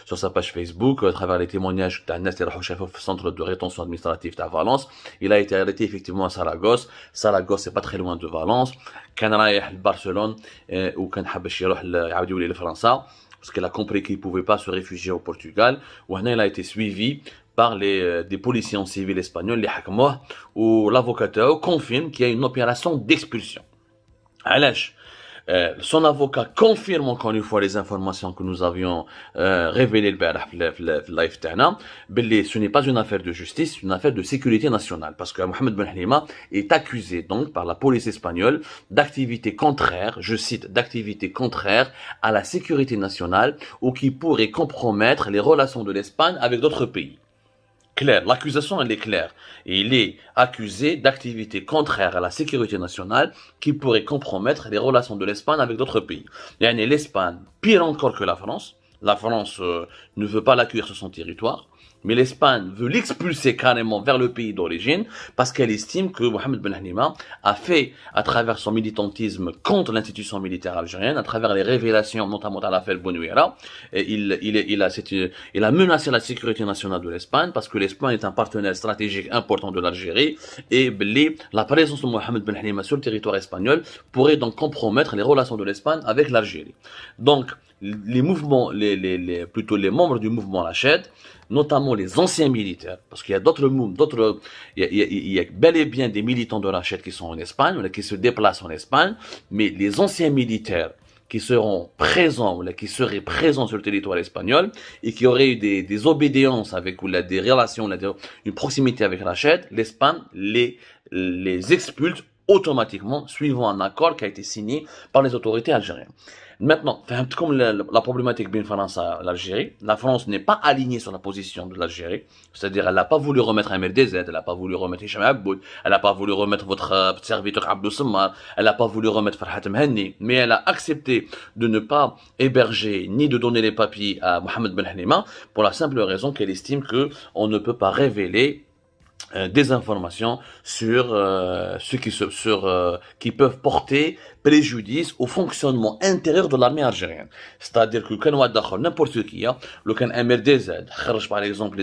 sur sa page Facebook, à travers les témoignages du centre de rétention administrative de Valence. Il a été arrêté effectivement à Saragosse. Saragosse, c'est pas très loin de Valence. كان رايح لبرشلونة وكان حابش يروح يعاود يولي لفرنسا parce qu'il a compris qu'il pouvait pas se réfugier au Portugal. وهنا il a été suivi par des policiers en civil espagnols, les حكموه, où l'avocat confirme qu'il y a une opération d'expulsion. علاش son avocat confirme encore une fois les informations que nous avions révélées le live تاعنا باللي ce n'est pas une affaire de justice, c'est une affaire de sécurité nationale parce que Mohamed Ben Halima est accusé donc par la police espagnole d'activités contraires, je cite, d'activités contraires à la sécurité nationale ou qui pourraient compromettre les relations de l'Espagne avec d'autres pays. Claire, l'accusation elle est claire. Et il est accusé d'activités contraires à la sécurité nationale qui pourraient compromettre les relations de l'Espagne avec d'autres pays. Yani l'Espagne, pire encore que la France ne veut pas l'accueillir sur son territoire, mais l'Espagne veut l'expulser carrément vers le pays d'origine parce qu'elle estime que Mohamed Ben Halima a fait, à travers son militantisme contre l'institution militaire algérienne, à travers les révélations, notamment à l'affaire Bounouira, il a menacé la sécurité nationale de l'Espagne parce que l'Espagne est un partenaire stratégique important de l'Algérie et la présence de Mohamed Ben Halima sur le territoire espagnol pourrait donc compromettre les relations de l'Espagne avec l'Algérie. Donc, les mouvements, plutôt les membres du mouvement Lached, notamment les anciens militaires, parce qu'il y a il y a bel et bien des militants de Lached qui sont en Espagne, qui se déplacent en Espagne, mais les anciens militaires qui seront présents, qui seraient présents sur le territoire espagnol, et qui auraient eu des obédiences avec, ou des relations, une proximité avec Lached, l'Espagne les expulse automatiquement, suivant un accord qui a été signé par les autorités algériennes. Maintenant, comme la problématique bien France à l'Algérie, la France n'est pas alignée sur la position de l'Algérie, c'est-à-dire elle n'a pas voulu remettre un MRDZ, elle n'a pas voulu remettre Hicham Aboud, elle n'a pas voulu remettre votre serviteur Abdou Semmar, elle n'a pas voulu remettre Farhat Mhenni, mais elle a accepté de ne pas héberger ni de donner les papiers à Mohamed Ben Halima pour la simple raison qu'elle estime que on ne peut pas révéler des informations sur qui peuvent porter préjudice au fonctionnement intérieur de l'armée algérienne. C'est-à-dire que quand n'importe qui, le can MRDZ, par exemple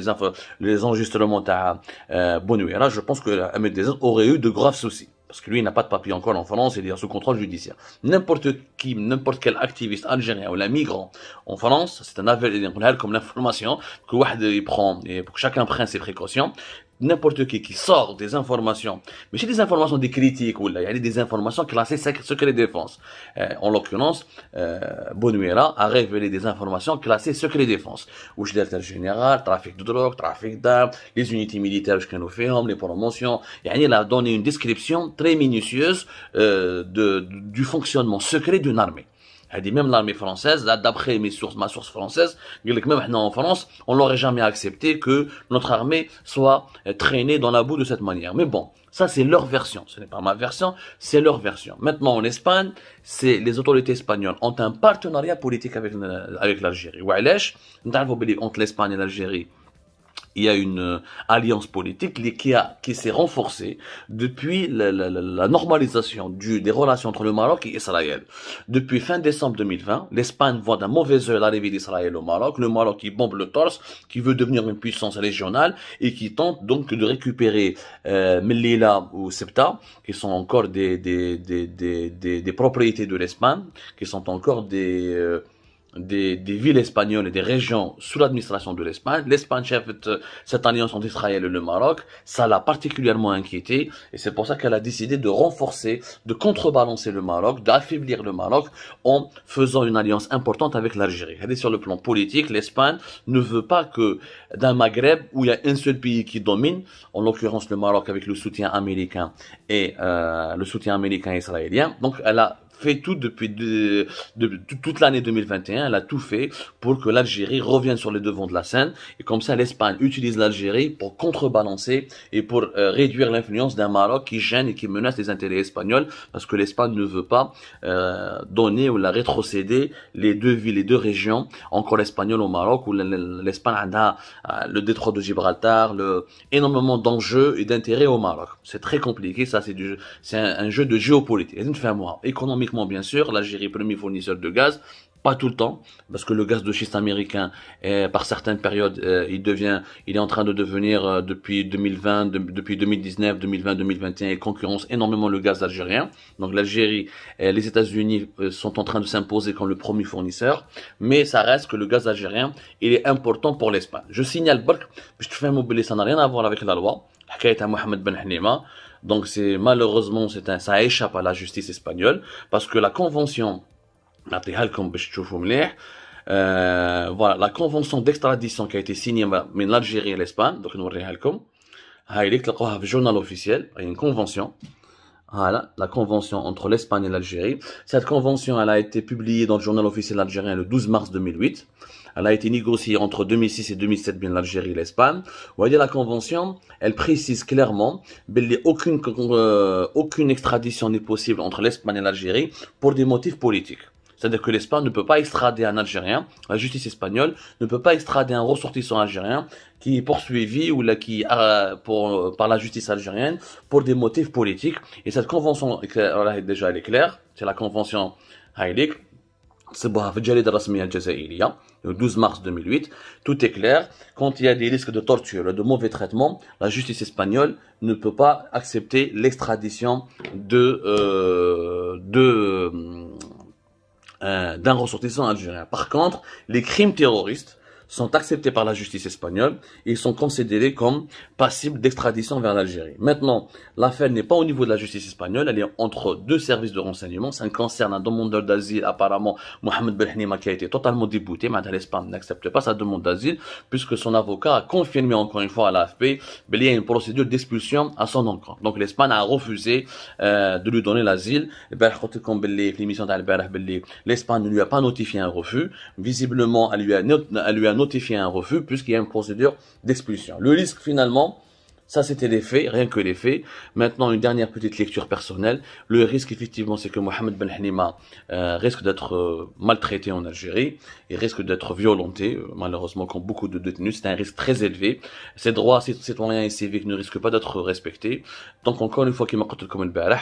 les enregistrements de Bounouira, je pense que MRDZ aurait eu de graves soucis. Parce que lui, il n'a pas de papier encore en France, il est sous contrôle judiciaire. N'importe quel activiste algérien ou un migrant en France, c'est un avis, comme l'information que il prend, et pour que chacun prenne ses précautions. N'importe qui sort des informations, mais c'est des informations des critiques ou là, il y a des informations classées secret défense. En l'occurrence, Bounouira a révélé des informations classées secret défense. Où je directeur général, trafic de drogue, trafic d'armes, les unités militaires que nous faisons, les promotions. Il a donné une description très minutieuse du fonctionnement secret d'une armée. Elle dit même l'armée française, là, d'après ma source française, même maintenant en France, on l'aurait jamais accepté que notre armée soit traînée dans la boue de cette manière. Mais bon, ça c'est leur version, ce n'est pas ma version, c'est leur version. Maintenant en Espagne, les autorités espagnoles ont un partenariat politique avec l'Algérie. Entre l'Espagne et l'Algérie, il y a une alliance politique qui s'est renforcée depuis la normalisation des relations entre le Maroc et Israël. Depuis fin décembre 2020, l'Espagne voit d'un mauvais œil l'arrivée d'Israël au Maroc, le Maroc qui bombe le torse, qui veut devenir une puissance régionale et qui tente donc de récupérer Melilla ou Ceuta, qui sont encore des propriétés de l'Espagne, qui sont encore des villes espagnoles et des régions sous l'administration de l'Espagne. L'Espagne chef cette alliance entre Israël et le Maroc, ça l'a particulièrement inquiété et c'est pour ça qu'elle a décidé de renforcer, de contrebalancer le Maroc, d'affaiblir le Maroc en faisant une alliance importante avec l'Algérie. Sur le plan politique, l'Espagne ne veut pas que d'un Maghreb où il y a un seul pays qui domine, en l'occurrence le Maroc avec le soutien américain et israélien. Donc elle a fait tout depuis toute l'année 2021, elle a tout fait pour que l'Algérie revienne sur les devants de la scène et comme ça l'Espagne utilise l'Algérie pour contrebalancer et pour réduire l'influence d'un Maroc qui gêne et qui menace les intérêts espagnols parce que l'Espagne ne veut pas donner ou la rétrocéder les deux villes, les deux régions encore espagnoles au Maroc où l'Espagne a le détroit de Gibraltar, énormément d'enjeux et d'intérêts au Maroc. C'est très compliqué, ça c'est un jeu de géopolitique. Économiquement bien sûr, l'Algérie premier fournisseur de gaz, Pas tout le temps, parce que le gaz de schiste américain, par certaines périodes, il est en train de devenir, depuis 2020, depuis 2019, 2020, 2021, il concurrence énormément le gaz algérien. Donc l'Algérie, les États-Unis sont en train de s'imposer comme le premier fournisseur, mais ça reste que le gaz algérien, il est important pour l'Espagne. Je signale, je te fais un mobile, ça n'a rien à voir avec la loi. Hakaïta Mohamed Ben Hnima. Donc c'est malheureusement, ça échappe à la justice espagnole, parce que la convention, voilà, la convention d'extradition qui a été signée entre l'Algérie et l'Espagne, donc nous verrons le journal officiel, il y a une convention. Voilà, la convention entre l'Espagne et l'Algérie. Cette convention, elle a été publiée dans le journal officiel algérien le 12 mars 2008. Elle a été négociée entre 2006 et 2007 bien l'Algérie et l'Espagne. Vous voyez, la convention, elle précise clairement aucune extradition n'est possible entre l'Espagne et l'Algérie pour des motifs politiques. C'est-à-dire que l'Espagne ne peut pas extrader un Algérien, la justice espagnole ne peut pas extrader un ressortissant algérien qui est poursuivi ou là, par la justice algérienne pour des motifs politiques. Et cette convention, déjà, elle est claire. C'est la convention Haïlik. C'est le 12 mars 2008. Tout est clair. Quand il y a des risques de torture, de mauvais traitements, la justice espagnole ne peut pas accepter l'extradition d'un ressortissant algérien. Par contre, les crimes terroristes sont acceptés par la justice espagnole et ils sont considérés comme passibles d'extradition vers l'Algérie. Maintenant, l'affaire n'est pas au niveau de la justice espagnole, elle est entre deux services de renseignement. Ça concerne un demandeur d'asile, apparemment, Mohamed Ben Hnima, qui a été totalement débouté. Maintenant, l'Espagne n'accepte pas sa demande d'asile puisque son avocat a confirmé encore une fois à l'AFP qu'il y a une procédure d'expulsion à son encontre. Donc, l'Espagne a refusé de lui donner l'asile. L'Espagne ne lui a pas notifié un refus. Visiblement, elle lui a notifié un refus puisqu'il y a une procédure d'expulsion. Le risque finalement, ça c'était les faits, rien que les faits. Maintenant, une dernière petite lecture personnelle. Le risque effectivement, c'est que Mohamed Ben Hnima risque d'être maltraité en Algérie. Il risque d'être violenté, malheureusement comme beaucoup de détenus. C'est un risque très élevé. Ses droits citoyens et civiques ne risquent pas d'être respectés. Donc encore une fois, qu'il m'a coûté comme le barah.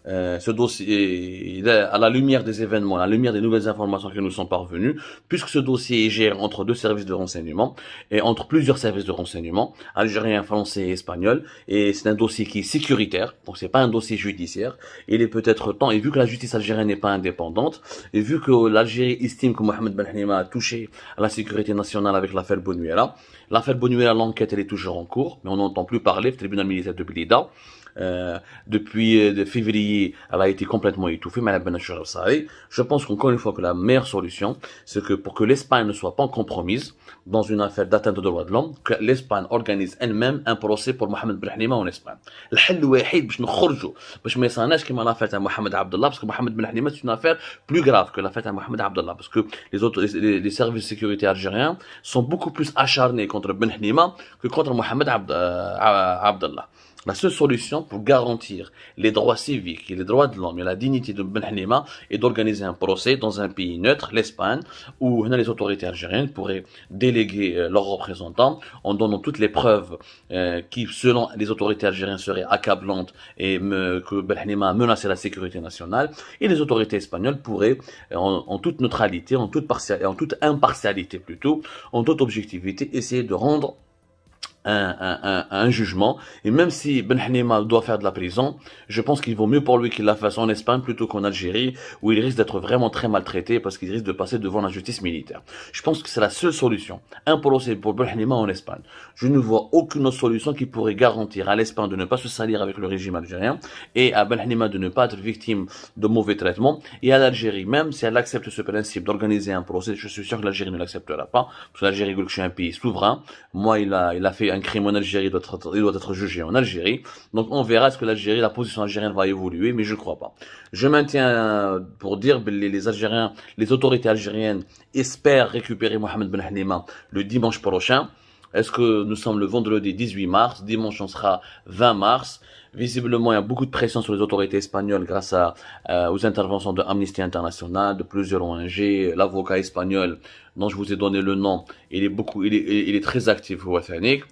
Ce dossier, à la lumière des événements, à la lumière des nouvelles informations qui nous sont parvenues, puisque ce dossier est géré entre deux services de renseignement et entre plusieurs services de renseignement, algérien, français et espagnol, et c'est un dossier qui est sécuritaire, donc c'est pas un dossier judiciaire. Il est peut-être temps, et vu que la justice algérienne n'est pas indépendante, et vu que l'Algérie estime que Mohamed Ben Hnima a touché à la sécurité nationale avec l'affaire Bougnouela, l'enquête elle est toujours en cours, mais on n'entend plus parler, le tribunal militaire de Blida. Depuis février, elle a été complètement étouffée. Je pense qu'encore une fois que la meilleure solution, c'est que pour que l'Espagne ne soit pas compromise dans une affaire d'atteinte aux droits de l'homme, que l'Espagne organise elle-même un procès pour Mohamed Ben Hnima en Espagne. الحل الوحيد باش نخرجوا باش ما يصيرناش كيما l'affaire à Mohamed Abdallah, parce que Mohamed Ben Hnima c'est une affaire plus grave que l'affaire à Mohamed Abdallah, parce que les services de sécurité algériens sont beaucoup plus acharnés contre Ben Hnima que contre Mohamed Abdallah. La seule solution pour garantir les droits civiques et les droits de l'homme et la dignité de Ben Hnima est d'organiser un procès dans un pays neutre, l'Espagne, où les autorités algériennes pourraient déléguer leurs représentants en donnant toutes les preuves qui, selon les autorités algériennes, seraient accablantes et que Ben Hnima menaçait la sécurité nationale. Et les autorités espagnoles pourraient, en toute neutralité, en toute impartialité plutôt, en toute objectivité, essayer de rendre un jugement. Et même si Ben Hnima doit faire de la prison, je pense qu'il vaut mieux pour lui qu'il la fasse en Espagne plutôt qu'en Algérie, où il risque d'être vraiment très maltraité parce qu'il risque de passer devant la justice militaire. Je pense que c'est la seule solution. Un procès pour Ben Hnima en Espagne. Je ne vois aucune autre solution qui pourrait garantir à l'Espagne de ne pas se salir avec le régime algérien et à Ben Hnima de ne pas être victime de mauvais traitements, et à l'Algérie, même si elle accepte ce principe d'organiser un procès, je suis sûr que l'Algérie ne l'acceptera pas, parce que l'Algérie, je suis un pays souverain. Moi, il a fait un crime en Algérie, il doit être jugé en Algérie. Donc on verra est-ce que l'Algérie, la position algérienne va évoluer, mais je ne crois pas. Je maintiens pour dire que les Algériens, les autorités algériennes espèrent récupérer Mohamed Ben Hnima le dimanche prochain. Est-ce que nous sommes le vendredi 18 mars, dimanche on sera 20 mars. Visiblement, il y a beaucoup de pression sur les autorités espagnoles grâce aux interventions de Amnesty International, de plusieurs ONG. L'avocat espagnol dont je vous ai donné le nom, il est très actif au Wathanique.